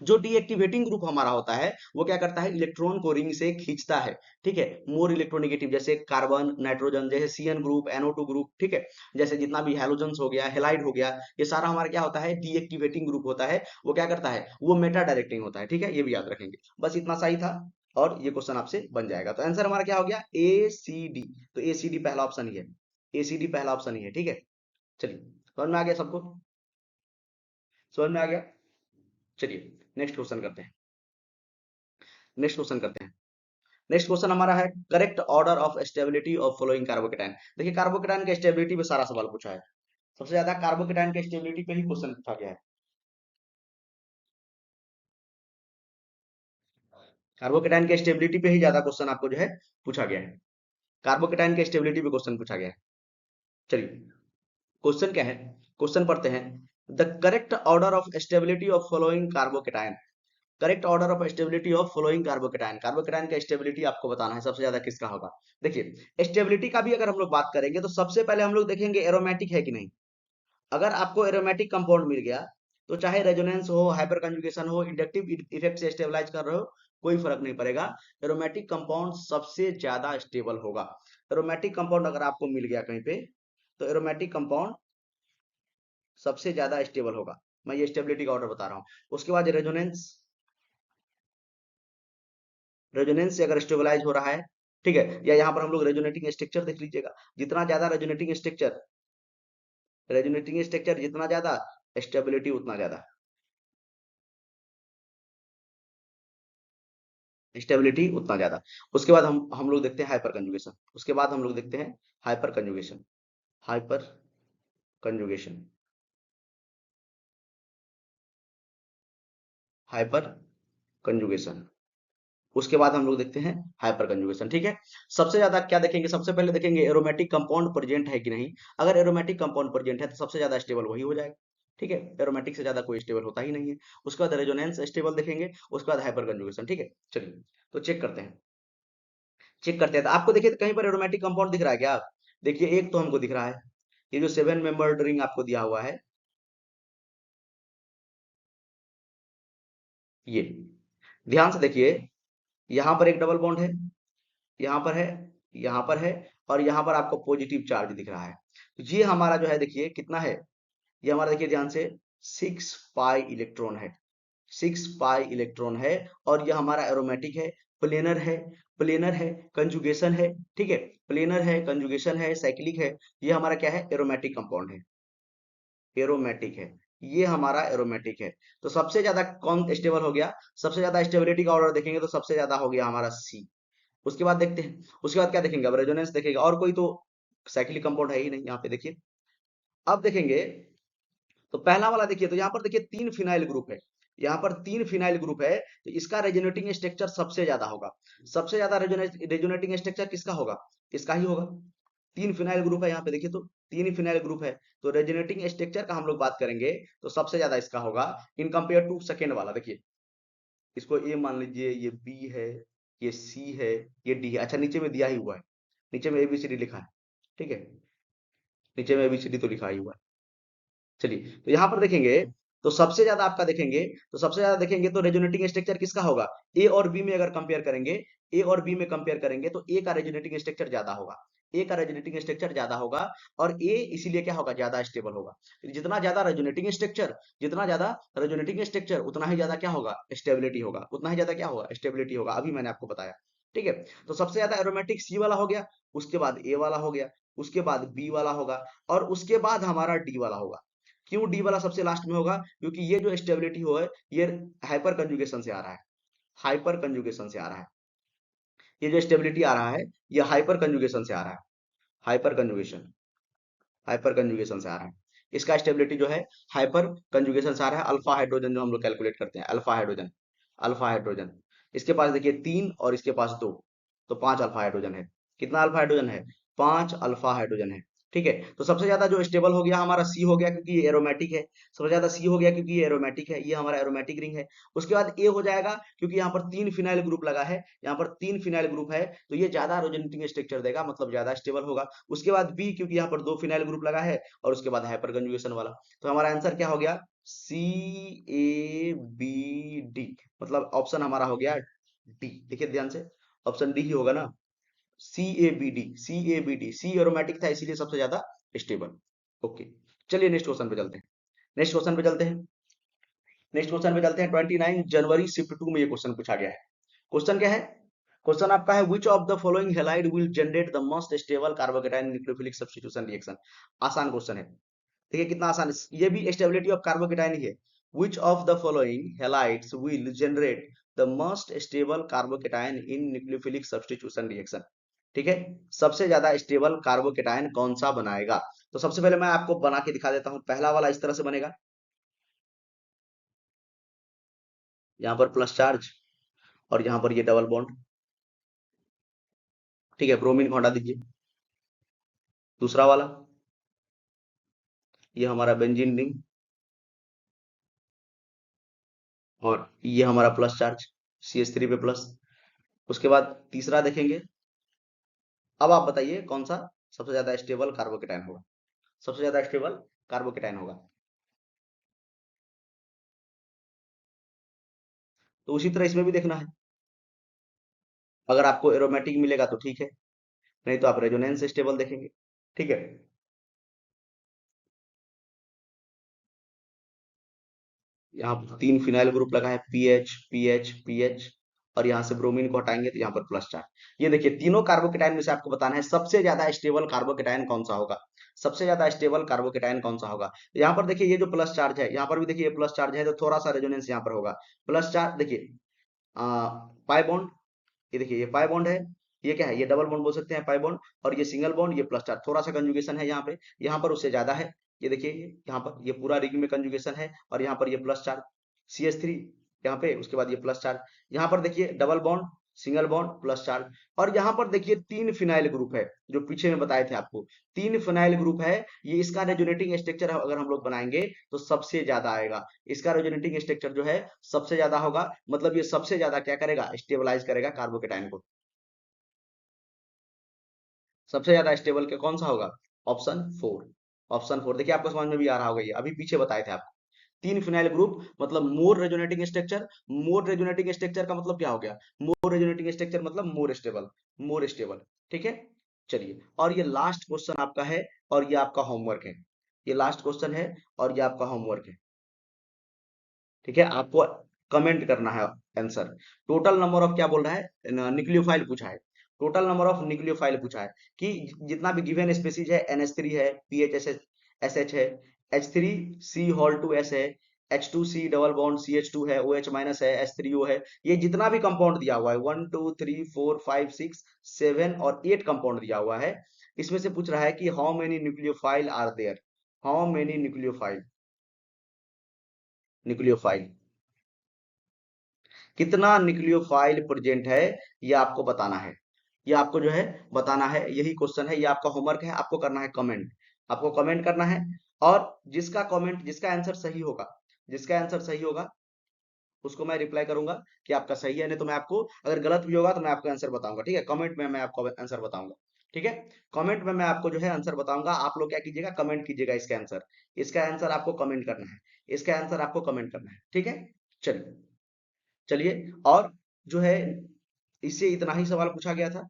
जो डीएक्टिवेटिंग ग्रुप हमारा होता है, वो क्या करता है, इलेक्ट्रॉन को रिंग से खींचता है। ठीक है, मोर इलेक्ट्रोनेगेटिव, जैसे कार्बन, नाइट्रोजन, जैसे CN ग्रुप, NO2 ग्रुप। ठीक है, जैसे जितना भी हैलोजेंस हो गया, हेलाइड हो गया, ये सारा हमारा क्या होता है, डीएक्टिवेटिंग ग्रुप होता है। वो क्या करता है, वो मेटा डायरेक्टिंग होता है। ठीक है, ये भी याद रखेंगे। बस इतना सही था, और ये क्वेश्चन आपसे बन जाएगा। तो आंसर हमारा क्या हो गया, ACD। तो ACD पहला ऑप्शन ही है, ACD पहला ऑप्शन ही है। ठीक है, चलिए समझ में आ गया सबको, समझ में आ गया? चलिए नेक्स्ट क्वेश्चन करते हैं, नेक्स्ट क्वेश्चन करते हैं। नेक्स्ट क्वेश्चन हमारा है correct order of stability of following carbocation. देखिए कार्बोकेटाइन के स्टेबिलिटी पे सारा सवाल पूछा है, सबसे ज्यादा कार्बोकेटाइन के स्टेबिलिटी पे ही क्वेश्चन पूछा गया है। कार्बोकेटाइन के स्टेबिलिटी पे ही ज्यादा क्वेश्चन आपको जो है पूछा गया है, कार्बोकेटाइन के स्टेबिलिटी पे क्वेश्चन पूछा गया है। चलिए क्वेश्चन क्या है, क्वेश्चन पढ़ते हैं। The correct order of stability of following carbocation, correct order of stability of following carbocation, carbocation का स्टेबिलिटी आपको बताना है सबसे ज्यादा किसका होगा। देखिए स्टेबिलिटी का भी अगर हम लोग बात करेंगे, तो सबसे पहले हम लोग देखेंगे एरोमेटिक है कि नहीं। अगर आपको एरोमेटिक कंपाउंड मिल गया, तो चाहे रेजोनेंस हो, हाइपर कंजुगेशन हो, इंडक्टिव इफेक्ट से स्टेबलाइज कर रहे हो, कोई फर्क नहीं पड़ेगा, एरोमेटिक कंपाउंड सबसे ज्यादा स्टेबल होगा। एरोमेटिक कंपाउंड अगर आपको मिल गया कहीं पे, तो एरोमेटिक कंपाउंड सबसे ज्यादा स्टेबल होगा। मैं ये स्टेबिलिटी का ऑर्डर बता रहा हूँ। उसके बाद रेजोनेंस, रेजोनेंस से अगर स्टेबलाइज हो रहा है, ठीक है, या यहाँ पर हम लोग रेजोनेटिंग स्ट्रक्चर देख लीजिएगा, जितना ज्यादा रेजोनेटिंग स्ट्रक्चर, रेजोनेटिंग स्ट्रक्चर जितना ज्यादा, स्टेबिलिटी उतना ज्यादा, स्टेबिलिटी उतना ज्यादा। उसके बाद हम लोग देखते हैं हाइपर कंजुगेशन, उसके बाद हम लोग देखते हैं hyper conjugation, hyper conjugation, hyper conjugation. उसके बाद हम लोग देखते हैं हाइपर कंजुगेशन। ठीक है, सबसे ज्यादा क्या देखेंगे, सबसे पहले देखेंगे एरोमेटिक कंपाउंड प्रेजेंट है कि नहीं। अगर एरोमेटिक कंपाउंड प्रेजेंट है, तो सबसे ज्यादा स्टेबल वही हो जाएगा। ठीक है, एरोमेटिक से ज्यादा कोई स्टेबल होता ही नहीं है। उसके बाद रेजोनेंस स्टेबल देखेंगे, उसके बाद हाइपर कंजुगेशन। ठीक है, चलिए तो चेक करते हैं, चेक करते हैं। तो आपको देखिए कहीं पर एरोमेटिक कंपाउंड दिख रहा है क्या? देखिए एक तो हमको दिख रहा है, ये जो 7 मेंबर्ड रिंग आपको दिया हुआ है, ये ध्यान से देखिए, यहाँ पर एक डबल बॉन्ड है, यहाँ पर है, यहाँ पर है, और यहाँ पर आपको पॉजिटिव चार्ज दिख रहा है। तो ये हमारा जो है देखिए कितना है, ये हमारा देखिए ध्यान से 6 पाई इलेक्ट्रॉन है, 6 पाई इलेक्ट्रॉन है। और यह हमारा एरोमेटिक है, प्लेनर है, प्लेनर है, कंजुगेशन है। ठीक है, प्लेनर है, कंजुगेशन है, साइक्लिक है। ये हमारा क्या है, एरोमेटिक कंपाउंड है, एरोमेटिक है, ये हमारा एरोमेटिक है। तो सबसे ज्यादा कौन स्टेबल हो गया, सबसे ज्यादा स्टेबिलिटी का ऑर्डर देखेंगे तो सबसे ज्यादा हो गया हमारा C। उसके बाद देखते हैं, उसके बाद क्या देखेंगे, अब रेजोनेंस देखेगा, और कोई तो साइक्लिक कंपाउंड है ही नहीं यहाँ पे। देखिए अब देखेंगे, तो पहला वाला देखिए, तो यहाँ पर देखिए 3 फिनाइल ग्रुप है, यहाँ पर 3 फिनाइल ग्रुप है, तो इसका रेजोनेटिंग स्ट्रक्चर सबसे ज्यादा होगा। सबसे ज्यादा रेजोनेटिंग स्ट्रक्चर किसका होगा? इसका ही होगा। 3 फिनाइल ग्रुप है यहाँ पे, देखिए तो 3 ही फिनाइल ग्रुप है, तो रेजोनेटिंग स्ट्रक्चर का हम लोग बात करेंगे तो सबसे ज्यादा इसका होगा इन कंपेयर टू सेकेंड वाला। देखिए इसको ए मान लीजिए, ये बी है, ये सी है, ये डी है। अच्छा नीचे में दिया ही हुआ है, नीचे में एबीसीडी लिखा है, ठीक है, नीचे में एबीसीडी तो लिखा ही हुआ है। चलिए तो यहाँ पर देखेंगे तो सबसे ज्यादा आपका देखेंगे, तो सबसे ज्यादा देखेंगे तो रेजोनेटिंग स्ट्रक्चर किसका होगा? ए और बी में अगर कंपेयर करेंगे, ए और बी में कंपेयर करेंगे तो ए का रेजोनेटिंग स्ट्रक्चर ज्यादा होगा। ए का रेजोनेटिंग स्ट्रक्चर ज्यादा होगा, और ए इसीलिए क्या होगा? ज्यादा स्टेबल होगा। जितना ज्यादा रेजोनेटिंग स्ट्रक्चर, जितना ज्यादा रेजोनेटिंग स्ट्रक्चर उतना ही ज्यादा क्या होगा? स्टेबिलिटी होगा। उतना ही ज्यादा क्या होगा? स्टेबिलिटी होगा। अभी मैंने आपको बताया, ठीक है। तो सबसे ज्यादा एरोमेटिक सी वाला हो गया, उसके बाद ए वाला हो गया, उसके बाद बी वाला होगा, और उसके बाद हमारा डी वाला होगा। क्यों डी वाला सबसे लास्ट में होगा? क्योंकि ये जो स्टेबिलिटी हो है, ये हाइपर कंजुगेशन से आ रहा है, हाइपर कंजुगेशन से आ रहा है। ये जो स्टेबिलिटी आ रहा है, ये हाइपर कंजुगेशन से आ रहा है, हाइपर कंजुगेशन, हाइपर कंजुगेशन से आ रहा है। इसका स्टेबिलिटी जो है हाइपर कंजुगेशन से आ रहा है। अल्फा हाइड्रोजन जो हम लोग कैलकुलेट करते हैं, अल्फा हाइड्रोजन, अल्फा हाइड्रोजन, इसके पास देखिए 3 और इसके पास 2, तो 5 अल्फा हाइड्रोजन है। कितना अल्फा हाइड्रोजन है? 5 अल्फा हाइड्रोजन है, ठीक है। तो सबसे ज्यादा जो स्टेबल हो गया हमारा सी हो गया, क्योंकि ये एरोमेटिक है। सबसे ज्यादा सी हो गया क्योंकि ये एरोमेटिक है, ये हमारा एरोमेटिक रिंग है। उसके बाद ए हो जाएगा, क्योंकि यहाँ पर 3 फिनाइल ग्रुप लगा है, यहाँ पर 3 फिनाइल ग्रुप है, तो ये ज्यादा रेजोनेटिंग स्ट्रक्चर देगा, मतलब ज्यादा स्टेबल होगा। उसके बाद बी, क्योंकि यहाँ पर 2 फिनाइल ग्रुप लगा है, और उसके बाद हाइपर कंजुगेशन वाला। तो हमारा आंसर क्या हो गया? सी ए बी डी, मतलब ऑप्शन हमारा हो गया डी। देखिए ध्यान से, ऑप्शन डी ही होगा ना। C A B D, C A B D, C aromatic था इसीलिए सबसे ज्यादा स्टेबल। ओके, चलिए नेक्स्ट क्वेश्चन पे चलते हैं। नेक्स्ट क्वेश्चन पे चलते हैं। नेक्स्ट क्वेश्चन पे चलते हैं। 29 जनवरी शिफ्ट 2 में ये क्वेश्चन पूछा गया है। क्वेश्चन क्या है? क्वेश्चन आपका है which of the following halide will generate the most stable carbocation nucleophilic substitution reaction. आसान क्वेश्चन है, देखिए कितना आसान है। ये भी स्टेबिलिटी ऑफ कार्बोकेटाइन ही है। Which of the following halides will generate the most stable carbocation in nucleophilic substitution reaction, ठीक है। सबसे ज्यादा स्टेबल कार्बोकेटाइन कौन सा बनाएगा? तो सबसे पहले मैं आपको बना के दिखा देता हूं। पहला वाला इस तरह से बनेगा, यहाँ पर प्लस चार्ज, और यहाँ पर ये डबल बॉन्ड, ठीक है। ब्रोमीन को हटा दीजिए। दूसरा वाला, ये हमारा बेंजीन रिंग, और ये हमारा प्लस चार्ज CH3 पे प्लस। उसके बाद तीसरा देखेंगे। अब आप बताइए कौन सा सबसे ज्यादा स्टेबल कार्बोकेटाइन होगा? सबसे ज्यादा स्टेबल कार्बोकेटाइन होगा। तो उसी तरह इसमें भी देखना है। अगर आपको एरोमेटिक मिलेगा तो ठीक है, नहीं तो आप रेजोनेंस स्टेबल देखेंगे, ठीक है। यहाँ पर 3 फिनाइल ग्रुप लगा है, पीएच पीएच पीएच, और यहाँ से ब्रोमीन को हटाएंगे तो यहाँ पर प्लस चार्ज। ये देखिए तीनों कार्बोकेटाइन में से आपको बताना है सबसे ज्यादा स्टेबल कार्बोकेटाइन कौन सा होगा। सबसे ज्यादा स्टेबल कार्बोकेटाइन कौन सा होगा? तो यहाँ पर देखिए ये जो प्लस चार्ज है, यहाँ पर भी देखिए ये प्लस चार्ज है, तो थोड़ा सा रेजोनेंस यहाँ पर होगा। प्लस चार्ज देखिए, पाई बॉन्ड, ये देखिए ये पाई बॉन्ड है, ये क्या है? ये डबल बॉन्ड बोल सकते हैं, पाई बॉन्ड। और ये सिंगल बॉन्ड, ये प्लस चार्ज, थोड़ा सा कंजुगेशन है यहाँ पे, यहाँ पर उससे ज्यादा है। ये देखिए यहाँ पर ये पूरा रिंग में कंजुगेशन है, और यहाँ पर ये प्लस चार्ज CH3 यहाँ पे, उसके बाद ये प्लस चार्ज। यहाँ पर देखिए double bond, single bond, plus charge. और यहाँ पर देखिए 3 फिनाइल ग्रुप है, जो पीछे में बताए थे आपको। 3 फिनाइल ग्रुप है, ये इसका रेजोनेटिंग स्ट्रक्चर अगर हम लोग बनाएंगे तो सबसे ज्यादा आएगा। इसका रेजोनेटिंग स्ट्रक्चर जो है सबसे ज्यादा होगा, मतलब ये सबसे ज्यादा क्या करेगा? स्टेबलाइज करेगा कार्बोकेटाइन को। सबसे ज्यादा स्टेबल के कौन सा होगा? ऑप्शन 4। ऑप्शन 4 देखिए आपको समझ में भी आ रहा होगा, ये अभी पीछे बताए थे आपको। 3 फिनाइल ग्रुप मतलब मोर रेजोनेटिंग स्ट्रक्चर। मोर रेजोनेटिंग स्ट्रक्चर का मतलब क्या हो गया? मोर रेजोनेटिंग स्ट्रक्चर मतलब मोर स्टेबल, मोर स्टेबल, ठीक है। चलिए, और ये लास्ट क्वेश्चन आपका है, और ये आपका होमवर्क है। ये लास्ट क्वेश्चन है, और ये आपका होमवर्क है, ठीक है। आपको कमेंट करना है आंसर। टोटल नंबर ऑफ क्या बोल रहा है? न्यूक्लियोफाइल पूछा है। टोटल नंबर ऑफ न्यूक्लियोफाइल पूछा है, कि जितना भी गिवन स्पीसीज है, NH3 है, PHSH है, H3C(2)S है, H2C डबल बॉन्ड CH2 है, OH माइनस है, H3O है। ये जितना भी कंपाउंड दिया हुआ है, 1 2 3 4 5 6 7 और 8 कंपाउंड दिया हुआ है, इसमें से पूछ रहा है कि how many nucleophile are there. How many nucleophile, nucleophile, कितना न्यूक्लियोफाइल प्रेजेंट है ये आपको बताना है। ये आपको जो है बताना है, यही क्वेश्चन है, ये आपका होमवर्क है, आपको करना है कमेंट। आपको कमेंट करना है, और जिसका कमेंट, जिसका आंसर सही होगा, जिसका आंसर सही होगा उसको मैं रिप्लाई करूंगा कि आपका सही है, नहीं तो मैं आपको, अगर गलत भी होगा तो मैं आपको आंसर बताऊंगा, ठीक है? कमेंट में मैं आपको आंसर बताऊंगा, ठीक है? कमेंट में मैं आपको जो है आंसर बताऊंगा। आप लोग क्या कीजिएगा, कमेंट कीजिएगा इसका आंसर। इसका आंसर आपको कमेंट करना है, इसका आंसर आपको कमेंट करना है, ठीक है? चलिए, चलिए। और जो है, इससे इतना ही सवाल पूछा गया था,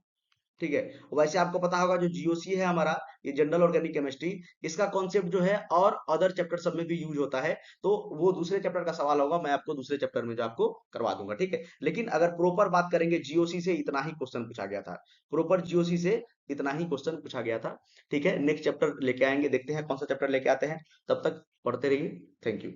ठीक है? वैसे आपको पता होगा जो जीओसी है हमारा, ये जनरल ऑर्गेनिक केमिस्ट्री, इसका कॉन्सेप्ट जो है और अदर चैप्टर सब में भी यूज होता है। तो वो दूसरे चैप्टर का सवाल होगा, मैं आपको दूसरे चैप्टर में जो आपको करवा दूंगा, ठीक है? लेकिन अगर प्रॉपर बात करेंगे, जीओसी से इतना ही क्वेश्चन पूछा गया था, प्रॉपर जीओसी से इतना ही क्वेश्चन पूछा गया था, ठीक है? नेक्स्ट चैप्टर लेके आएंगे, देखते हैं कौन सा चैप्टर लेके आते हैं। तब तक पढ़ते रहिए। Thank you.